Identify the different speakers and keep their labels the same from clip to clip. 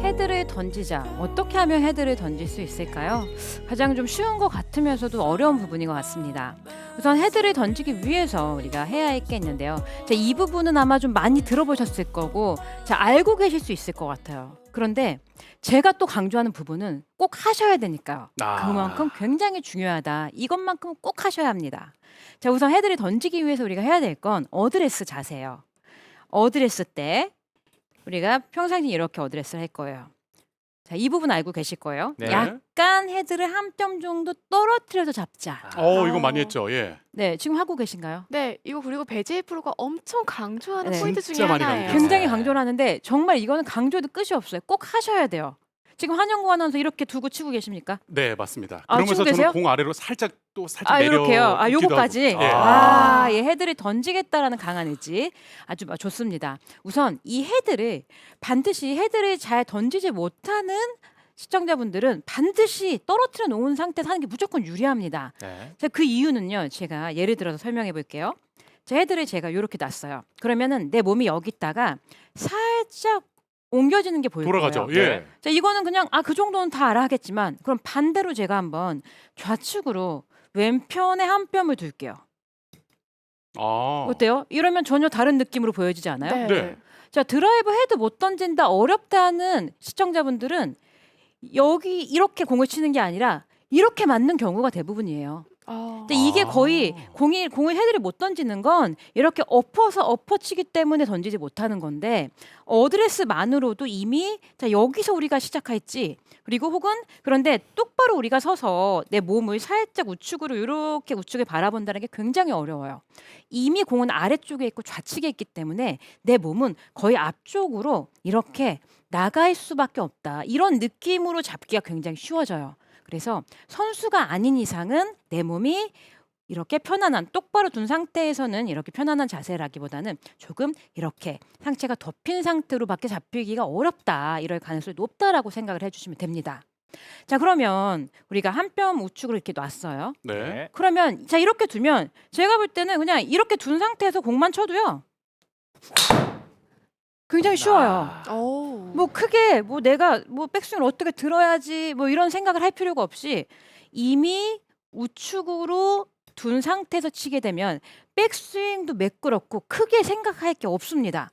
Speaker 1: 헤드를 던지자. 어떻게 하면 헤드를 던질 수 있을까요? 가장 좀 쉬운 것 같으면서도 어려운 부분인 것 같습니다. 우선 헤드를 던지기 위해서 우리가 해야 할 게 있는데요. 자, 이 부분은 아마 좀 많이 들어보셨을 거고 자, 알고 계실 수 있을 것 같아요. 그런데 제가 또 강조하는 부분은 꼭 하셔야 되니까요. 그만큼 굉장히 중요하다. 이것만큼 꼭 하셔야 합니다. 자, 우선 헤드를 던지기 위해서 우리가 해야 될 건 어드레스 자세예요. 어드레스 때 우리가 평상시에 이렇게 어드레스를 할 거예요. 자, 이 부분 알고 계실 거예요.
Speaker 2: 네.
Speaker 1: 약간 헤드를 한 뼘 정도 떨어뜨려서 잡자.
Speaker 2: 이거 많이 했죠. 예.
Speaker 1: 네, 지금 하고 계신가요?
Speaker 3: 네, 이거 그리고 배지혜 프로가 엄청 강조하는
Speaker 1: 네.
Speaker 3: 포인트 중에
Speaker 2: 진짜 많이
Speaker 3: 하나예요.
Speaker 2: 강조해요.
Speaker 1: 굉장히
Speaker 2: 네.
Speaker 1: 강조를 하는데 정말 이거는 강조해도 끝이 없어요. 꼭 하셔야 돼요. 지금 한영구 아나운서 이렇게 두고 치고 계십니까?
Speaker 2: 네, 맞습니다.
Speaker 1: 아,
Speaker 2: 그러면서
Speaker 1: 치고
Speaker 2: 저는
Speaker 1: 계세요?
Speaker 2: 공 아래로 살짝 내려
Speaker 1: 이렇게요. 요거까지.
Speaker 2: 예.
Speaker 1: 예, 헤드를 던지겠다라는 강한 의지. 아주 좋습니다. 우선 이 헤드를 반드시 헤드를 잘 던지지 못하는 시청자분들은 반드시 떨어뜨려 놓은 상태에서 하는 게 무조건 유리합니다.
Speaker 2: 네.
Speaker 1: 자, 그 이유는요. 제가 예를 들어서 설명해 볼게요. 자, 헤드를 제가 이렇게 놨어요. 그러면은 내 몸이 여기 있다가 살짝 옮겨지는 게 보일
Speaker 2: 돌아가죠.
Speaker 1: 거예요.
Speaker 2: 예.
Speaker 1: 자, 이거는 그냥 그 정도는 다 알아 하겠지만 그럼 반대로 제가 한번 좌측으로 왼편에 한 뼘을 둘게요. 어때요? 이러면 전혀 다른 느낌으로 보여지지 않아요?
Speaker 2: 네.
Speaker 1: 자, 드라이브 헤드 못 던진다 어렵다는 시청자분들은 여기 이렇게 공을 치는 게 아니라 이렇게 맞는 경우가 대부분이에요. 근데 이게 거의 공을 헤드를 못 던지는 건 이렇게 엎어치기 때문에 던지지 못하는 건데 어드레스만으로도 이미 자, 여기서 우리가 시작했지. 그리고 혹은 그런데 똑바로 우리가 서서 내 몸을 살짝 우측으로 이렇게 우측을 바라본다는 게 굉장히 어려워요. 이미 공은 아래쪽에 있고 좌측에 있기 때문에 내 몸은 거의 앞쪽으로 이렇게 나갈 수밖에 없다. 이런 느낌으로 잡기가 굉장히 쉬워져요. 그래서 선수가 아닌 이상은 내 몸이 이렇게 편안한 똑바로 둔 상태에서는 이렇게 편안한 자세라기보다는 조금 이렇게 상체가 덮인 상태로밖에 잡히기가 어렵다. 이럴 가능성이 높다라고 생각을 해주시면 됩니다. 자, 그러면 우리가 한 뼘 우측으로 이렇게 놨어요.
Speaker 2: 네.
Speaker 1: 그러면 자, 이렇게 두면 제가 볼 때는 그냥 이렇게 둔 상태에서 공만 쳐도요. 굉장히 쉬워요. 뭐 크게 뭐 내가 뭐 백스윙을 어떻게 들어야지 뭐 이런 생각을 할 필요가 없이 이미 우측으로 둔 상태에서 치게 되면 백스윙도 매끄럽고 크게 생각할 게 없습니다.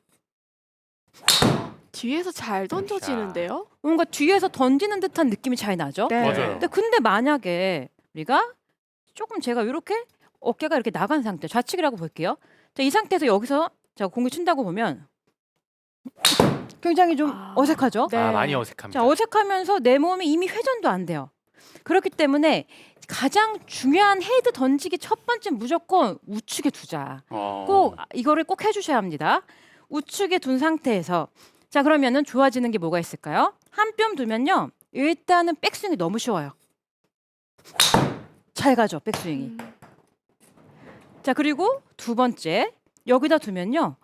Speaker 3: 뒤에서 잘 던져지는데요?
Speaker 1: 뭔가 뒤에서 던지는 듯한 느낌이 잘 나죠?
Speaker 3: 네.
Speaker 2: 맞아요.
Speaker 1: 근데 만약에 우리가 조금 제가 이렇게 어깨가 이렇게 나간 상태, 좌측이라고 볼게요. 자, 이 상태에서 여기서 자, 공을 친다고 보면 굉장히 좀 어색하죠?
Speaker 3: 네.
Speaker 4: 많이 어색합니다.
Speaker 1: 자, 어색하면서 내 몸이 이미 회전도 안 돼요. 그렇기 때문에 가장 중요한 헤드 던지기 첫 번째 무조건 우측에 두자. 꼭 이거를 꼭 해주셔야 합니다. 우측에 둔 상태에서 자, 그러면은 좋아지는 게 뭐가 있을까요? 한 뼘 두면요. 일단은 백스윙이 너무 쉬워요. 잘 가죠, 백스윙이. 자, 그리고 두 번째 여기다 두면요.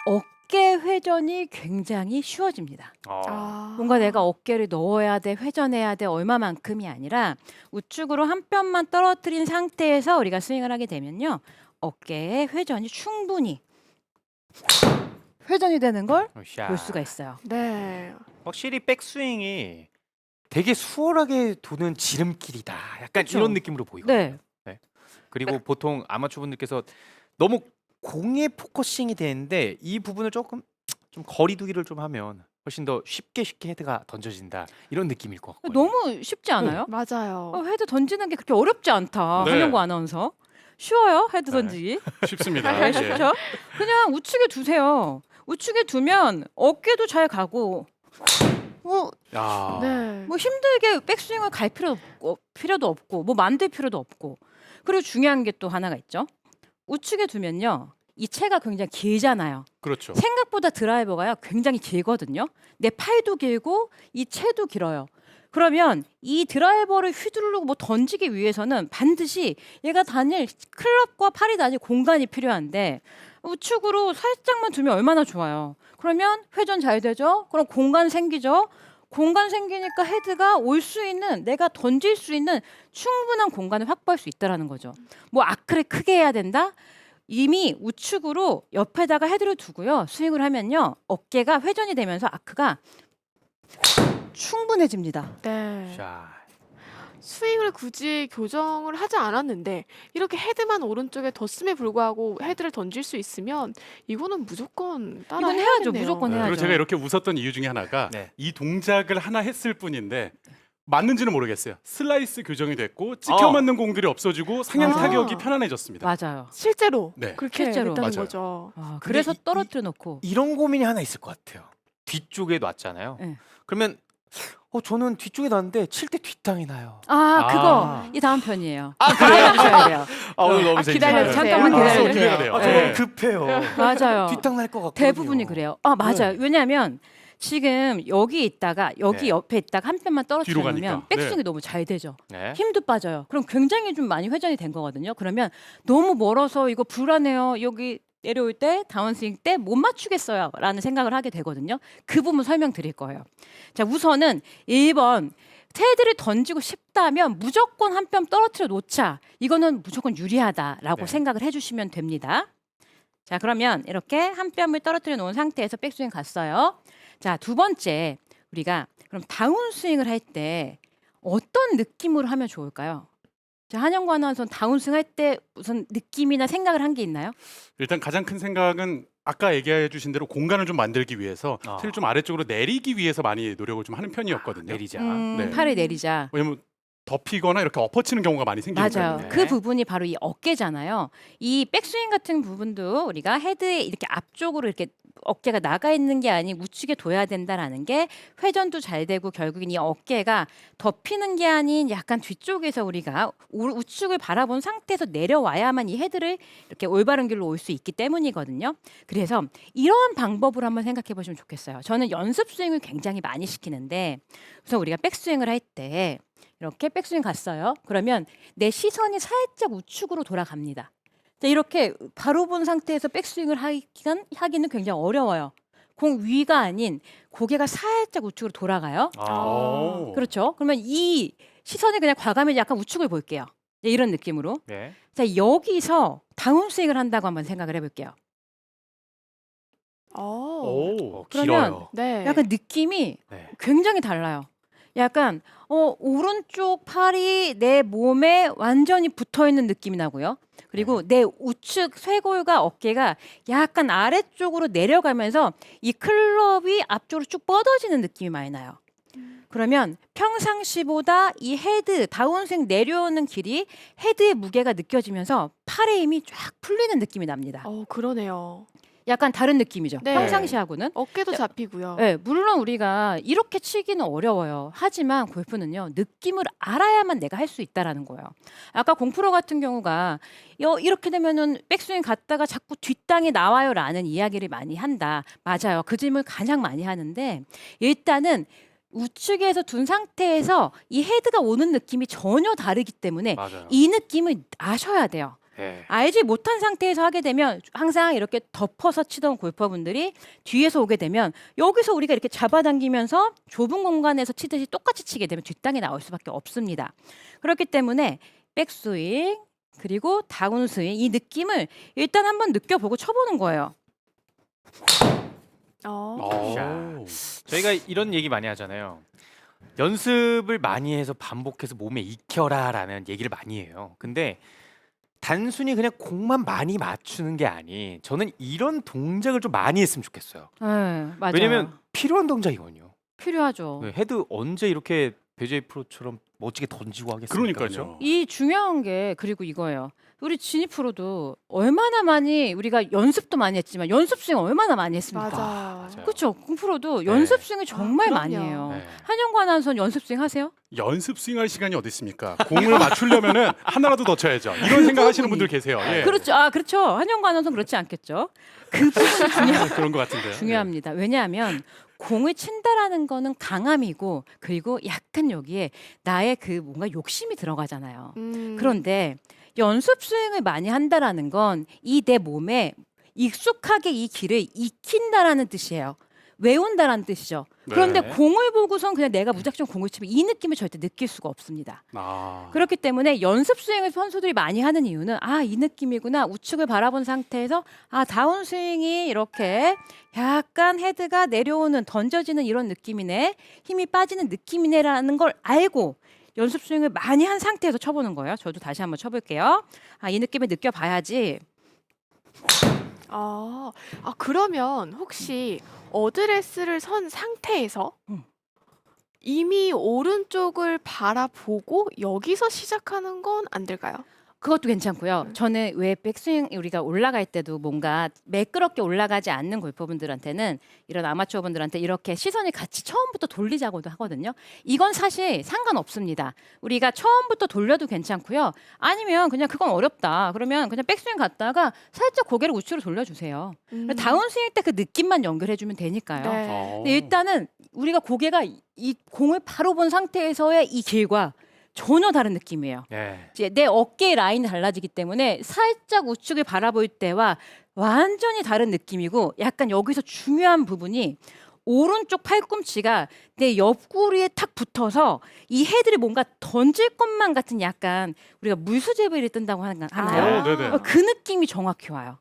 Speaker 1: 어깨 회전이 굉장히 쉬워집니다. 뭔가 내가 어깨를 넣어야 돼, 회전해야 돼, 얼마만큼이 아니라 우측으로 한 뼘만 떨어뜨린 상태에서 우리가 스윙을 하게 되면요. 어깨의 회전이 충분히 회전이 되는 걸 볼 수가 있어요.
Speaker 3: 네.
Speaker 4: 확실히 백스윙이 되게 수월하게 도는 지름길이다. 약간
Speaker 1: 그쵸?
Speaker 4: 이런 느낌으로 보이거든요.
Speaker 1: 네.
Speaker 4: 그리고 보통 아마추어 분들께서 너무 공에 포커싱이 되는데 이 부분을 조금 좀 거리두기를 좀 하면 훨씬 더 쉽게 헤드가 던져진다. 이런 느낌일 것 같고요.
Speaker 1: 너무 쉽지 않아요?
Speaker 3: 맞아요.
Speaker 1: 헤드 던지는 게 그렇게 어렵지 않다.
Speaker 2: 네.
Speaker 1: 한영구 아나운서. 쉬워요, 헤드
Speaker 4: 네.
Speaker 1: 던지기.
Speaker 2: 쉽습니다.
Speaker 1: 네,
Speaker 2: 예.
Speaker 1: 쉽죠? 그냥 우측에 두세요. 우측에 두면 어깨도 잘 가고 뭐
Speaker 2: 야.
Speaker 3: 네.
Speaker 1: 뭐 힘들게 백스윙을 갈 필요도 없고 뭐 만들 필요도 없고 그리고 중요한 게 또 하나가 있죠. 우측에 두면요. 이 채가 굉장히 길잖아요.
Speaker 2: 그렇죠.
Speaker 1: 생각보다 드라이버가요. 굉장히 길거든요. 내 팔도 길고 이 채도 길어요. 그러면 이 드라이버를 휘두르고 뭐 던지기 위해서는 반드시 얘가 다닐 클럽과 팔이 다닐 공간이 필요한데 우측으로 살짝만 두면 얼마나 좋아요. 그러면 회전 잘 되죠. 그럼 공간 생기죠. 공간 생기니까 헤드가 올 수 있는 내가 던질 수 있는 충분한 공간을 확보할 수 있다라는 거죠. 뭐 아크를 크게 해야 된다. 이미 우측으로 옆에다가 헤드를 두고요. 스윙을 하면요. 어깨가 회전이 되면서 아크가 충분해집니다.
Speaker 3: 네.
Speaker 4: 자,
Speaker 3: 스윙을 굳이 교정을 하지 않았는데 이렇게 헤드만 오른쪽에 뒀음에 불구하고 헤드를 던질 수 있으면 이거는 무조건 따라
Speaker 1: 이건
Speaker 3: 해야겠네요.
Speaker 1: 해야죠. 무조건 해야죠.
Speaker 2: 그리고 제가 이렇게 웃었던 이유 중에 하나가
Speaker 4: 네.
Speaker 2: 이 동작을 하나 했을 뿐인데 맞는지는 모르겠어요. 슬라이스 교정이 됐고 찍혀 맞는 공들이 없어지고 상향
Speaker 3: 아.
Speaker 2: 타격이 편안해졌습니다.
Speaker 1: 맞아요.
Speaker 3: 실제로
Speaker 2: 네.
Speaker 3: 그렇게
Speaker 1: 실제로.
Speaker 3: 됐다는
Speaker 2: 맞아요.
Speaker 3: 거죠.
Speaker 1: 그래서
Speaker 4: 이-
Speaker 1: 떨어뜨려 놓고
Speaker 4: 이런 고민이 하나 있을 것 같아요. 뒤쪽에 놨잖아요.
Speaker 1: 네.
Speaker 4: 그러면 저는 뒤쪽에 놨는데 칠 때 뒷땅이 나요.
Speaker 1: 그거 이 다음 편이에요.
Speaker 4: 아,
Speaker 1: 기다려주셔야 돼요.
Speaker 4: 오늘 너무
Speaker 3: 기다려주세요.
Speaker 1: 잠깐만
Speaker 3: 아,
Speaker 1: 기다려주세요.
Speaker 2: 돼요.
Speaker 4: 저
Speaker 1: 네.
Speaker 4: 너무 급해요.
Speaker 1: 맞아요.
Speaker 4: 뒷땅 날 것 같고.
Speaker 1: 대부분이 그래요. 맞아요.
Speaker 4: 네.
Speaker 1: 왜냐하면 지금 여기 있다가 여기
Speaker 4: 네.
Speaker 1: 옆에 있다가 한 뼘만 떨어뜨려
Speaker 2: 뒤로
Speaker 1: 놓으면
Speaker 2: 가니까.
Speaker 1: 백스윙이
Speaker 2: 네.
Speaker 1: 너무 잘 되죠.
Speaker 4: 네.
Speaker 1: 힘도 빠져요. 그럼 굉장히 좀 많이 회전이 된 거거든요. 그러면 너무 멀어서 이거 불안해요. 여기 내려올 때 다운스윙 때 못 맞추겠어요 라는 생각을 하게 되거든요. 그 부분 설명드릴 거예요. 자, 우선은 1번 헤드를 던지고 싶다면 무조건 한 뼘 떨어뜨려 놓자. 이거는 무조건 유리하다라고
Speaker 2: 네.
Speaker 1: 생각을 해주시면 됩니다. 자, 그러면 이렇게 한 뼘을 떨어뜨려 놓은 상태에서 백스윙 갔어요. 자, 두 번째 우리가 그럼 다운스윙을 할 때 어떤 느낌으로 하면 좋을까요? 자, 한영구 아나운서는 다운스윙 할 때 무슨 느낌이나 생각을 한 게 있나요?
Speaker 2: 일단 가장 큰 생각은 아까 얘기해 주신 대로 공간을 좀 만들기 위해서 틀을 좀 아래쪽으로 내리기 위해서 많이 노력을 좀 하는 편이었거든요.
Speaker 4: 내리자.
Speaker 2: 네.
Speaker 1: 팔을 내리자.
Speaker 2: 왜냐면 덮이거나 이렇게 엎어치는 경우가 많이 생기기
Speaker 1: 맞아요.
Speaker 2: 때문에.
Speaker 1: 그 부분이 바로 이 어깨잖아요. 이 백스윙 같은 부분도 우리가 헤드에 이렇게 앞쪽으로 이렇게 어깨가 나가 있는 게 아닌 우측에 둬야 된다라는 게 회전도 잘 되고 결국엔 이 어깨가 덮이는 게 아닌 약간 뒤쪽에서 우리가 우측을 바라본 상태에서 내려와야만 이 헤드를 이렇게 올바른 길로 올 수 있기 때문이거든요. 그래서 이러한 방법으로 한번 생각해 보시면 좋겠어요. 저는 연습 스윙을 굉장히 많이 시키는데 그래서 우리가 백스윙을 할 때 이렇게 백스윙 갔어요. 그러면 내 시선이 살짝 우측으로 돌아갑니다. 자, 이렇게 바로 본 상태에서 백스윙을 하기는 굉장히 어려워요. 공 위가 아닌 고개가 살짝 우측으로 돌아가요.
Speaker 2: 오.
Speaker 1: 그렇죠. 그러면 이 시선이 그냥 과감히 약간 우측을 볼게요. 네, 이런 느낌으로.
Speaker 4: 네.
Speaker 1: 자, 여기서 다운스윙을 한다고 한번 생각을 해볼게요.
Speaker 2: 오.
Speaker 1: 그러면
Speaker 4: 길어요.
Speaker 3: 네.
Speaker 1: 약간 느낌이
Speaker 4: 네.
Speaker 1: 굉장히 달라요. 약간 오른쪽 팔이 내 몸에 완전히 붙어 있는 느낌이 나고요. 그리고 내 우측 쇄골과 어깨가 약간 아래쪽으로 내려가면서 이 클럽이 앞쪽으로 쭉 뻗어지는 느낌이 많이 나요. 그러면 평상시보다 이 헤드 다운스윙 내려오는 길이 헤드의 무게가 느껴지면서 팔의 힘이 쫙 풀리는 느낌이 납니다.
Speaker 3: 그러네요.
Speaker 1: 약간 다른 느낌이죠.
Speaker 3: 네.
Speaker 1: 평상시하고는.
Speaker 3: 어깨도 잡히고요.
Speaker 1: 네, 물론 우리가 이렇게 치기는 어려워요. 하지만 골프는요, 느낌을 알아야만 내가 할 수 있다라는 거예요. 아까 공프로 같은 경우가 이렇게 되면은 백스윙 갔다가 자꾸 뒷땅이 나와요라는 이야기를 많이 한다. 맞아요. 그 질문 가장 많이 하는데 일단은 우측에서 둔 상태에서 이 헤드가 오는 느낌이 전혀 다르기 때문에
Speaker 4: 맞아요.
Speaker 1: 이 느낌을 아셔야 돼요.
Speaker 4: 네.
Speaker 1: 알지 못한 상태에서 하게 되면 항상 이렇게 덮어서 치던 골퍼분들이 뒤에서 오게 되면 여기서 우리가 이렇게 잡아당기면서 좁은 공간에서 치듯이 똑같이 치게 되면 뒷땅이 나올 수밖에 없습니다. 그렇기 때문에 백스윙 그리고 다운스윙 이 느낌을 일단 한번 느껴보고 쳐보는 거예요.
Speaker 2: 오.
Speaker 4: 저희가 이런 얘기 많이 하잖아요. 연습을 많이 해서 반복해서 몸에 익혀라라는 얘기를 많이 해요. 근데 단순히 그냥 공만 많이 맞추는 게 아닌 저는 이런 동작을 좀 많이 했으면 좋겠어요.
Speaker 1: 네, 맞아요.
Speaker 4: 왜냐면 필요한 동작이거든요.
Speaker 1: 필요하죠.
Speaker 4: 네, 헤드 언제 이렇게 배재희 프로처럼 멋지게 던지고 하겠습니까?
Speaker 2: 그러니까요.
Speaker 4: 그렇죠?
Speaker 1: 이 중요한 게 그리고 이거예요. 우리 진희 프로도 얼마나 많이 우리가 연습도 많이 했지만 연습 스윙 얼마나 많이 했습니까?
Speaker 3: 맞아.
Speaker 4: 맞아요.
Speaker 1: 그렇죠. 프로도
Speaker 4: 네.
Speaker 1: 연습 스윙을 정말
Speaker 3: 그럼요.
Speaker 1: 많이 해요.
Speaker 4: 네.
Speaker 1: 한영구 아나운서는 연습 스윙 하세요?
Speaker 2: 연습 스윙할 시간이 어디 있습니까? 공을 맞추려면은 하나라도 더 쳐야죠. 이런 생각하시는 분들 계세요. 예.
Speaker 1: 그렇죠. 그렇죠. 한영구 아나운서는 그렇지 않겠죠. 그 부분이
Speaker 2: 그런 것 같은데요.
Speaker 1: 중요합니다. 왜냐하면 공을 친다라는 거는 강함이고 그리고 약간 여기에 나의 그 뭔가 욕심이 들어가잖아요. 그런데 연습 스윙을 많이 한다라는 건 이 내 몸에 익숙하게 이 길을 익힌다라는 뜻이에요. 외운다라는 뜻이죠. 그런데
Speaker 2: 네.
Speaker 1: 공을 보고선 그냥 내가 무작정 공을 치면 이 느낌을 절대 느낄 수가 없습니다. 그렇기 때문에 연습 스윙을 선수들이 많이 하는 이유는 이 느낌이구나. 우측을 바라본 상태에서 다운 스윙이 이렇게 약간 헤드가 내려오는 던져지는 이런 느낌이네. 힘이 빠지는 느낌이네라는 걸 알고 연습 스윙을 많이 한 상태에서 쳐보는 거예요. 저도 다시 한번 쳐볼게요. 이 느낌을 느껴봐야지.
Speaker 3: 그러면 혹시 어드레스를 선 상태에서 이미 오른쪽을 바라보고 여기서 시작하는 건 안 될까요?
Speaker 1: 그것도 괜찮고요. 저는 왜 백스윙 우리가 올라갈 때도 뭔가 매끄럽게 올라가지 않는 골퍼분들한테는 이런 아마추어 분들한테 이렇게 시선을 같이 처음부터 돌리자고도 하거든요. 이건 사실 상관없습니다. 우리가 처음부터 돌려도 괜찮고요. 아니면 그냥 그건 어렵다. 그러면 그냥 백스윙 갔다가 살짝 고개를 우측으로 돌려주세요. 다운스윙 때 그 느낌만 연결해주면 되니까요.
Speaker 3: 네.
Speaker 1: 근데 일단은 우리가 고개가 이 공을 바로 본 상태에서의 이 길과 전혀 다른 느낌이에요.
Speaker 4: 네.
Speaker 1: 이제 내 어깨의 라인이 달라지기 때문에 살짝 우측을 바라볼 때와 완전히 다른 느낌이고 약간 여기서 중요한 부분이 오른쪽 팔꿈치가 내 옆구리에 탁 붙어서 이 헤드를 뭔가 던질 것만 같은 약간 우리가 물수제비를 뜬다고 하나요?
Speaker 2: 네네.
Speaker 1: 그 느낌이 정확히 와요.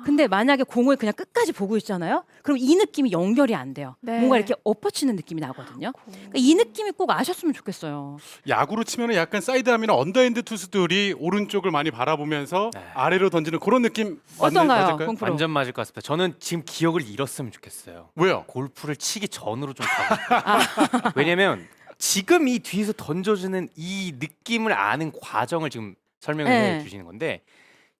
Speaker 1: 근데 만약에 공을 그냥 끝까지 보고 있잖아요. 그럼 이 느낌이 연결이 안 돼요.
Speaker 3: 네.
Speaker 1: 뭔가 이렇게 엎어치는 느낌이 나거든요. 그러니까 이 느낌이 꼭 아셨으면 좋겠어요.
Speaker 2: 야구로 치면은 약간 사이드암이나 언더핸드 투수들이 오른쪽을 많이 바라보면서
Speaker 4: 네.
Speaker 2: 아래로 던지는 그런 느낌
Speaker 1: 어떤가요?
Speaker 2: 맞을까요?
Speaker 1: 공프로.
Speaker 4: 완전 맞을 것 같습니다. 저는 지금 기억을 잃었으면 좋겠어요.
Speaker 2: 왜요?
Speaker 4: 골프를 치기 전으로 좀 가고. 왜냐면 지금 이 뒤에서 던져주는 이 느낌을 아는 과정을 지금 설명을
Speaker 1: 네.
Speaker 4: 해주시는 건데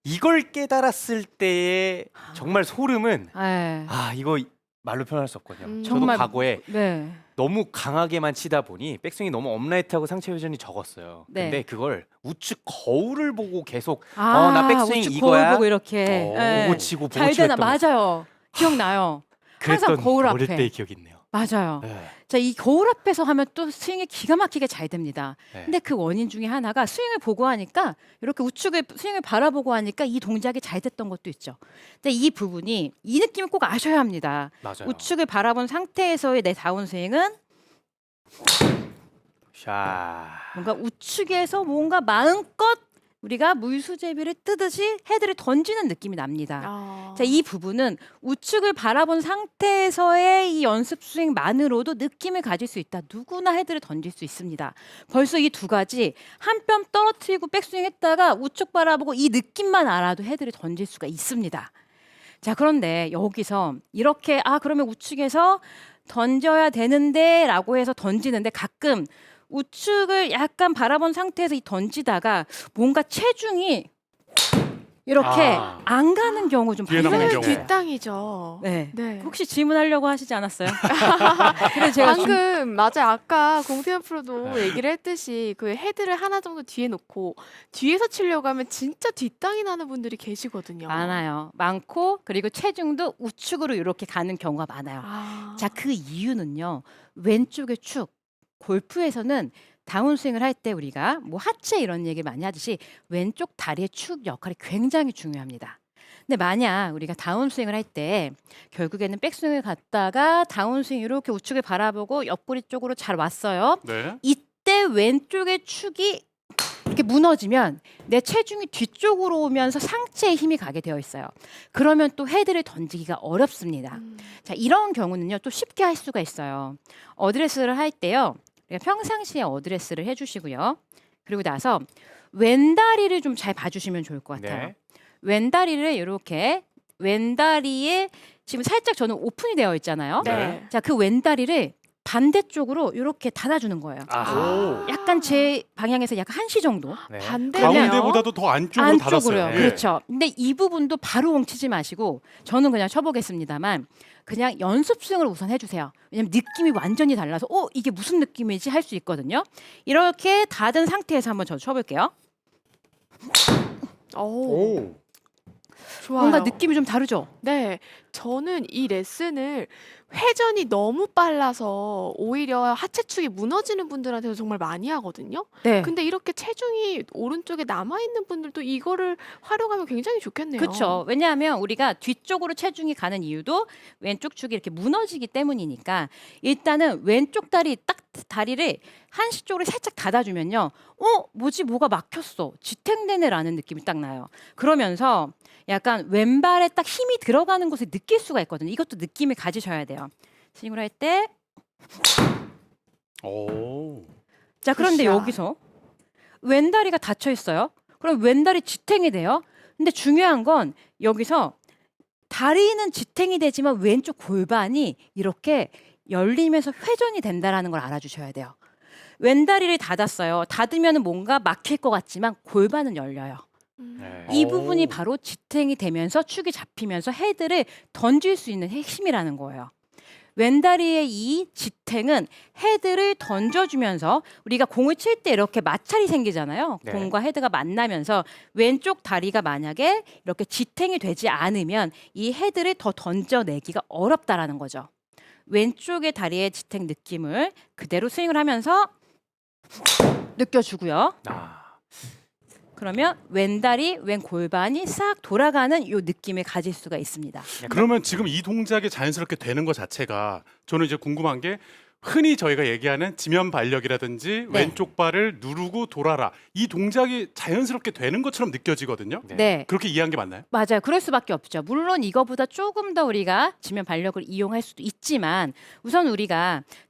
Speaker 4: 이걸 깨달았을 때의 정말 소름은
Speaker 1: 네.
Speaker 4: 이거 말로 표현할 수 없거든요. 저도
Speaker 1: 정말
Speaker 4: 과거에
Speaker 1: 네.
Speaker 4: 너무 강하게만 치다 보니 백스윙이 너무 업라이트하고 상체 회전이 적었어요.
Speaker 1: 네.
Speaker 4: 근데 그걸 우측 거울을 보고 계속 나 백스윙
Speaker 1: 우측
Speaker 4: 이거야.
Speaker 1: 거울 보고 이렇게
Speaker 4: 보고 치고 보고
Speaker 1: 잘
Speaker 4: 치고
Speaker 1: 되나
Speaker 4: 했던
Speaker 1: 맞아요. 기억나요. 항상
Speaker 4: 그랬던
Speaker 1: 거울
Speaker 4: 어릴
Speaker 1: 앞에.
Speaker 4: 때의 기억이 있네요.
Speaker 1: 맞아요.
Speaker 4: 네.
Speaker 1: 자, 이 거울 앞에서 하면 또 스윙이 기가 막히게 잘 됩니다.
Speaker 4: 네.
Speaker 1: 근데 그 원인 중에 하나가 스윙을 보고 하니까 이렇게 우측을 스윙을 바라보고 하니까 이 동작이 잘 됐던 것도 있죠. 근데 이 부분이 이 느낌을 꼭 아셔야 합니다.
Speaker 4: 맞아요.
Speaker 1: 우측을 바라본 상태에서의 내 다운 스윙은
Speaker 4: 샤.
Speaker 1: 뭔가 우측에서 뭔가 마음껏 우리가 물수제비를 뜨듯이 헤드를 던지는 느낌이 납니다. 자, 이 부분은 우측을 바라본 상태에서의 이 연습 스윙만으로도 느낌을 가질 수 있다. 누구나 헤드를 던질 수 있습니다. 벌써 이 두 가지 한 뼘 떨어뜨리고 백스윙 했다가 우측 바라보고 이 느낌만 알아도 헤드를 던질 수가 있습니다. 자, 그런데 여기서 이렇게 그러면 우측에서 던져야 되는데 라고 해서 던지는데 가끔 우측을 약간 바라본 상태에서 던지다가 뭔가 체중이 이렇게 안 가는 경우 좀
Speaker 2: 뒤에 남는
Speaker 1: 발생해요.
Speaker 2: 경우.
Speaker 3: 뒷땅이죠.
Speaker 1: 네.
Speaker 3: 네.
Speaker 1: 혹시 질문하려고 하시지 않았어요? 그래서 제가
Speaker 3: 방금 맞아요. 아까 공태현 프로도 얘기를 했듯이 그 헤드를 하나 정도 뒤에 놓고 뒤에서 치려고 하면 진짜 뒷땅이 나는 분들이 계시거든요.
Speaker 1: 많아요. 많고 그리고 체중도 우측으로 이렇게 가는 경우가 많아요. 자, 그 이유는요. 왼쪽의 축. 골프에서는 다운스윙을 할 때 우리가 뭐 하체 이런 얘기를 많이 하듯이 왼쪽 다리의 축 역할이 굉장히 중요합니다. 근데 만약 우리가 다운스윙을 할 때 결국에는 백스윙을 갔다가 다운스윙 이렇게 우측을 바라보고 옆구리 쪽으로 잘 왔어요.
Speaker 2: 네.
Speaker 1: 이때 왼쪽의 축이 이렇게 무너지면 내 체중이 뒤쪽으로 오면서 상체에 힘이 가게 되어 있어요. 그러면 또 헤드를 던지기가 어렵습니다. 자, 이런 경우는요 또 쉽게 할 수가 있어요. 어드레스를 할 때요 우리가 평상시에 어드레스를 해주시고요. 그리고 나서 왼다리를 좀 잘 봐주시면 좋을 것 같아요.
Speaker 4: 네.
Speaker 1: 왼다리를 이렇게 왼다리에 지금 살짝 저는 오픈이 되어 있잖아요.
Speaker 3: 네.
Speaker 1: 자, 그 왼다리를 반대쪽으로 이렇게 닫아주는 거예요. 약간 제 방향에서 약간 1시 정도.
Speaker 4: 네.
Speaker 3: 반대네요.
Speaker 2: 가운데보다도 더 안쪽으로
Speaker 1: 안쪽으로요.
Speaker 2: 닫았어요. 예.
Speaker 1: 그렇죠. 근데 이 부분도 바로 엉치지 마시고 저는 그냥 쳐보겠습니다만 그냥 연습 스윙을 우선 해주세요. 왜냐면 느낌이 완전히 달라서 이게 무슨 느낌이지 할 수 있거든요. 이렇게 닫은 상태에서 한번 저 쳐볼게요.
Speaker 3: 좋아요.
Speaker 1: 뭔가 느낌이 좀 다르죠?
Speaker 3: 네, 저는 이 레슨을 회전이 너무 빨라서 오히려 하체축이 무너지는 분들한테도 정말 많이 하거든요.
Speaker 1: 네.
Speaker 3: 근데 이렇게 체중이 오른쪽에 남아 있는 분들도 이거를 활용하면 굉장히 좋겠네요.
Speaker 1: 그렇죠. 왜냐하면 우리가 뒤쪽으로 체중이 가는 이유도 왼쪽 축이 이렇게 무너지기 때문이니까 일단은 왼쪽 다리를 한시쪽으로 살짝 닫아주면요. 뭐지 뭐가 막혔어. 지탱되네라는 느낌이 딱 나요. 그러면서 약간 왼발에 딱 힘이 들어가는 것을 느낄 수가 있거든요. 이것도 느낌을 가지셔야 돼요. 스윙을 할 때
Speaker 2: 오.
Speaker 1: 자, 그런데
Speaker 3: 굿샷.
Speaker 1: 여기서 왼다리가 닫혀 있어요. 그럼 왼다리 지탱이 돼요. 근데 중요한 건 여기서 다리는 지탱이 되지만 왼쪽 골반이 이렇게 열리면서 회전이 된다라는 걸 알아주셔야 돼요. 왼다리를 닫았어요. 닫으면 뭔가 막힐 것 같지만 골반은 열려요.
Speaker 3: 음.
Speaker 1: 이
Speaker 2: 오.
Speaker 1: 부분이 바로 지탱이 되면서 축이 잡히면서 헤드를 던질 수 있는 핵심이라는 거예요. 왼다리의 이 지탱은 헤드를 던져주면서 우리가 공을 칠 때 이렇게 마찰이 생기잖아요.
Speaker 4: 네.
Speaker 1: 공과 헤드가 만나면서 왼쪽 다리가 만약에 이렇게 지탱이 되지 않으면 이 헤드를 더 던져내기가 어렵다라는 거죠. 왼쪽의 다리의 지탱 느낌을 그대로 스윙을 하면서 느껴주고요.
Speaker 4: 아,
Speaker 1: 그러면 왼다리, 왼 골반이 싹 돌아가는 이 느낌을 가질 수가 있습니다.
Speaker 2: 그러면 지금 이 동작이 자연스럽게 되는 것 자체가 저는 이제 궁금한 게 흔히 저희가 얘기하는 지면 발력이라든지
Speaker 1: 네.
Speaker 2: 왼쪽 발을 누르고 돌아라 이 동작이 자연스럽게 되는 것처럼 느껴지거든요.
Speaker 4: 네.
Speaker 1: 네.
Speaker 2: 그렇게 이해한 게 맞나요?
Speaker 1: 맞아요. 그럴 수밖에 없죠. 물론 이거보다 조금 더 우리가 지면 발력을 이용할 수도 있지만 우선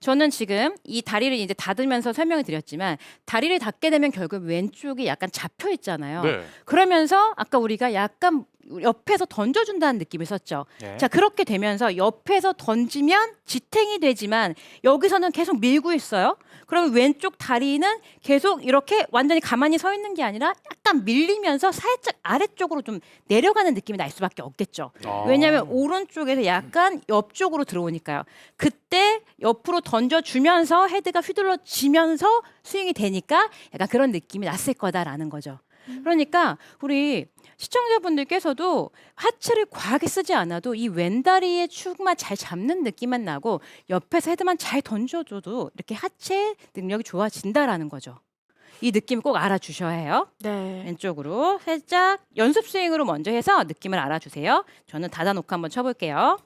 Speaker 1: 저는 지금 이 다리를 이제 닫으면서 설명을 드렸지만 다리를 닫게 되면 결국 왼쪽이 약간 잡혀 있잖아요.
Speaker 2: 네.
Speaker 1: 그러면서 아까 우리가 약간 옆에서 던져준다는 느낌을 썼죠.
Speaker 4: 네.
Speaker 1: 자, 그렇게 되면서 옆에서 던지면 지탱이 되지만 여기서는 계속 밀고 있어요. 그러면 왼쪽 다리는 계속 이렇게 완전히 가만히 서 있는 게 아니라 약간 밀리면서 살짝 아래쪽으로 좀 내려가는 느낌이 날 수밖에 없겠죠.
Speaker 2: 아.
Speaker 1: 왜냐하면 오른쪽에서 약간 옆쪽으로 들어오니까요. 그때 옆으로 던져주면서 헤드가 휘둘러지면서 스윙이 되니까 약간 그런 느낌이 났을 거다라는 거죠. 그러니까 우리 시청자분들께서도 하체를 과하게 쓰지 않아도 이 왼다리의 축만 잘 잡는 느낌만 나고 옆에서 헤드만 잘 던져줘도 이렇게 하체 능력이 좋아진다라는 거죠. 이 느낌 꼭 알아주셔야 해요.
Speaker 3: 네.
Speaker 1: 왼쪽으로 살짝 연습 스윙으로 먼저 해서 느낌을 알아주세요. 저는 닫아놓고 한번 쳐볼게요.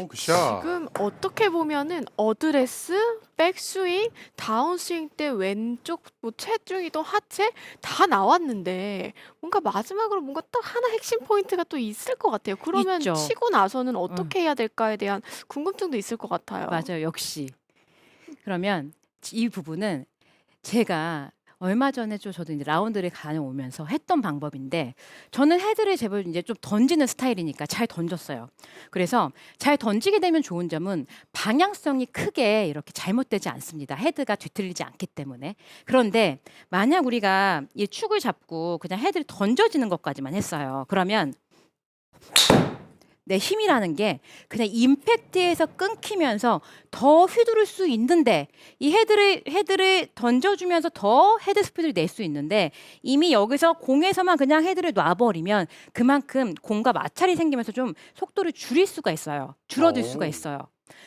Speaker 2: 굿샷.
Speaker 3: 지금 어떻게 보면은 어드레스, 백스윙, 다운스윙 때 왼쪽 뭐 체중이든 하체 다 나왔는데 뭔가 마지막으로 뭔가 딱 하나 핵심 포인트가 또 있을 것 같아요. 그러면
Speaker 1: 있죠.
Speaker 3: 치고 나서는 어떻게 해야 될까에 대한 궁금증도 있을 것 같아요.
Speaker 1: 맞아요. 역시. 그러면 이 부분은 제가 얼마 전에 저도 이제 라운드를 다녀오면서 했던 방법인데 저는 헤드를 제법 이제 좀 던지는 스타일이니까 잘 던졌어요. 그래서 잘 던지게 되면 좋은 점은 방향성이 크게 이렇게 잘못되지 않습니다. 헤드가 뒤틀리지 않기 때문에. 그런데 만약 우리가 이 축을 잡고 그냥 헤드를 던져지는 것까지만 했어요. 그러면 내 힘이라는 게 그냥 임팩트에서 끊기면서 더 휘두를 수 있는데 이 헤드를 던져주면서 더 헤드 스피드를 낼 수 있는데 이미 여기서 공에서만 그냥 헤드를 놔버리면 그만큼 공과 마찰이 생기면서 좀 속도를 줄일 수가 있어요. 줄어들 수가 있어요.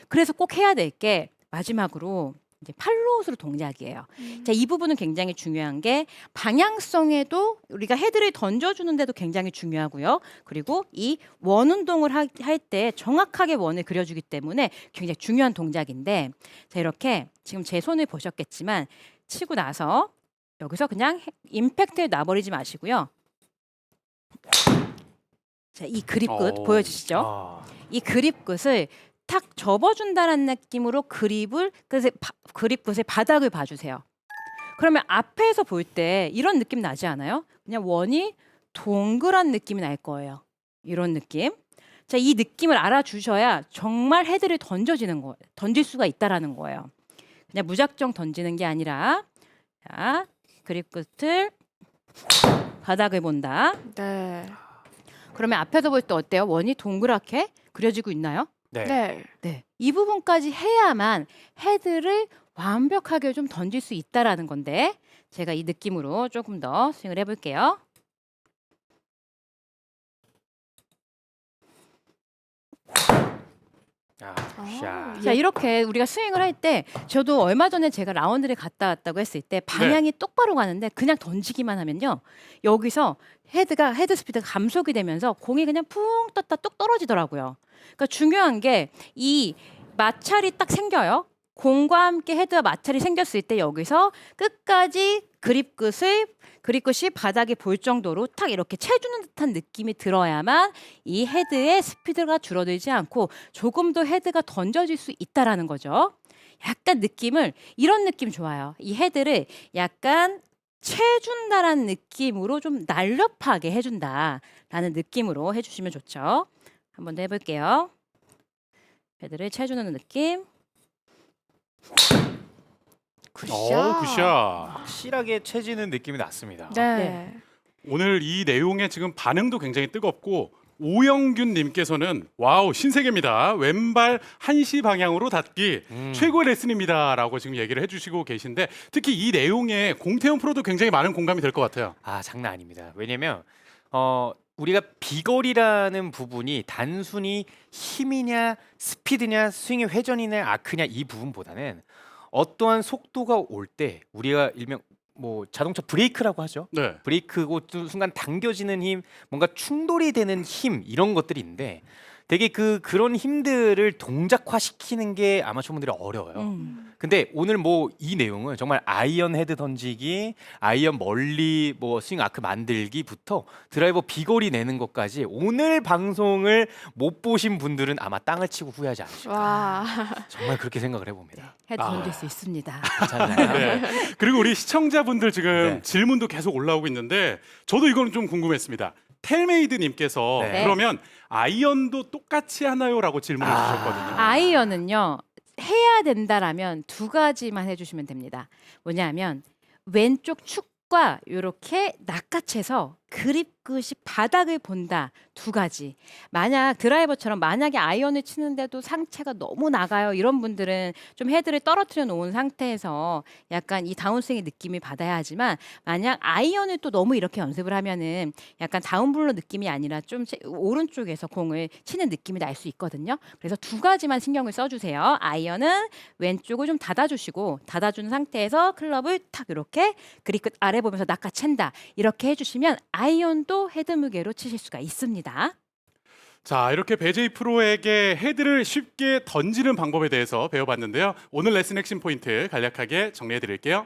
Speaker 1: 그래서 꼭 해야 될 게 마지막으로 이제 팔로우스루 동작이에요. 자, 이 부분은 굉장히 중요한 게 방향성에도 우리가 헤드를 던져주는데도 굉장히 중요하고요. 그리고 이 원 운동을 할 때 정확하게 원을 그려주기 때문에 굉장히 중요한 동작인데 자, 이렇게 지금 제 손을 보셨겠지만 치고 나서 여기서 그냥 임팩트를 놔버리지 마시고요. 자, 이 그립 끝 보여주시죠?
Speaker 4: 아,
Speaker 1: 이 그립 끝을 탁 접어준다는 느낌으로 그립 끝의 바닥을 봐주세요. 그러면 앞에서 볼 때 이런 느낌 나지 않아요? 그냥 원이 동그란 느낌이 날 거예요. 이런 느낌. 자, 이 느낌을 알아주셔야 정말 헤드를 던질 수가 있다라는 거예요. 그냥 무작정 던지는 게 아니라 자, 그립 끝을 바닥을 본다.
Speaker 3: 네.
Speaker 1: 그러면 앞에서 볼 때 어때요? 원이 동그랗게 그려지고 있나요?
Speaker 4: 네.
Speaker 3: 네.
Speaker 1: 네, 이 부분까지 해야만 헤드를 완벽하게 좀 던질 수 있다라는 건데 제가 이 느낌으로 조금 더 스윙을 해볼게요.
Speaker 4: 샤.
Speaker 1: 자, 이렇게 우리가 스윙을 할 때 저도 얼마 전에 제가 라운드를 갔다 왔다고 했을 때 방향이 똑바로 가는데 그냥 던지기만 하면요. 여기서 헤드 스피드가 감속이 되면서 공이 그냥 풍 떴다 뚝 떨어지더라고요. 그러니까 중요한 게 이 마찰이 딱 생겨요. 공과 함께 헤드와 마찰이 생겼을 때 여기서 끝까지 그립 끝이 바닥에 볼 정도로 탁 이렇게 채주는 듯한 느낌이 들어야만 이 헤드의 스피드가 줄어들지 않고 조금 더 헤드가 던져질 수 있다라는 거죠. 약간 느낌을 이런 느낌 좋아요. 이 헤드를 약간 채준다라는 느낌으로 좀 날렵하게 해준다라는 느낌으로 해주시면 좋죠. 한번 더 해볼게요. 헤드를 채주는 느낌.
Speaker 2: 오, 굿샷.
Speaker 4: 확실하게 채지는 느낌이 났습니다.
Speaker 3: 네.
Speaker 2: 오늘 이 내용에 지금 반응도 굉장히 뜨겁고 오영균 님께서는 와우 신세계입니다. 왼발 1시 방향으로 닿기 최고의 레슨입니다라고 지금 얘기를 해주시고 계신데 특히 이 내용에 공태현 프로도 굉장히 많은 공감이 될 것 같아요.
Speaker 4: 장난 아닙니다. 왜냐면 우리가 비거리라는 부분이 단순히 힘이냐 스피드냐 스윙의 회전이냐 아크냐 이 부분보다는 어떠한 속도가 올 때 우리가 일명 뭐 자동차 브레이크라고 하죠.
Speaker 2: 네.
Speaker 4: 브레이크고 또 순간 당겨지는 힘, 뭔가 충돌이 되는 힘 이런 것들이 있는데 되게 그런 힘들을 동작화시키는 게 아마추어분들이 어려워요. 근데 오늘 뭐 이 내용은 정말 아이언 헤드 던지기, 아이언 멀리 뭐 스윙 아크 만들기부터 드라이버 비거리 내는 것까지 오늘 방송을 못 보신 분들은 아마 땅을 치고 후회하지 않으실까.
Speaker 3: 와.
Speaker 4: 정말 그렇게 생각을 해봅니다.
Speaker 1: 헤드 던질 수 있습니다.
Speaker 4: 괜찮나요?
Speaker 2: 네. 그리고 우리 시청자분들 지금
Speaker 4: 네.
Speaker 2: 질문도 계속 올라오고 있는데 저도 이거는 좀 궁금했습니다. 텔메이드님께서
Speaker 4: 네.
Speaker 2: 그러면 아이언도 똑같이 하나요?라고 질문을 주셨거든요.
Speaker 1: 아이언은요 해야 된다라면 두 가지만 해주시면 됩니다. 뭐냐면 왼쪽 축과 이렇게 낚아채서 그립 끝이 바닥을 본다 두 가지. 만약 드라이버처럼 만약에 아이언을 치는데도 상체가 너무 나가요 이런 분들은 좀 헤드를 떨어뜨려 놓은 상태에서 약간 이 다운스윙의 느낌을 받아야 하지만 만약 아이언을 또 너무 이렇게 연습을 하면은 약간 다운블로 느낌이 아니라 좀 오른쪽에서 공을 치는 느낌이 날 수 있거든요. 그래서 두 가지만 신경을 써주세요. 아이언은 왼쪽을 좀 닫아주시고 닫아준 상태에서 클럽을 탁 이렇게 그립 끝 아래 보면서 낚아챈다 이렇게 해주시면 아이언도 헤드 무게로 치실 수가 있습니다.
Speaker 2: 자, 이렇게 배제이 프로에게 헤드를 쉽게 던지는 방법에 대해서 배워봤는데요. 오늘 레슨 핵심 포인트 간략하게 정리해 드릴게요.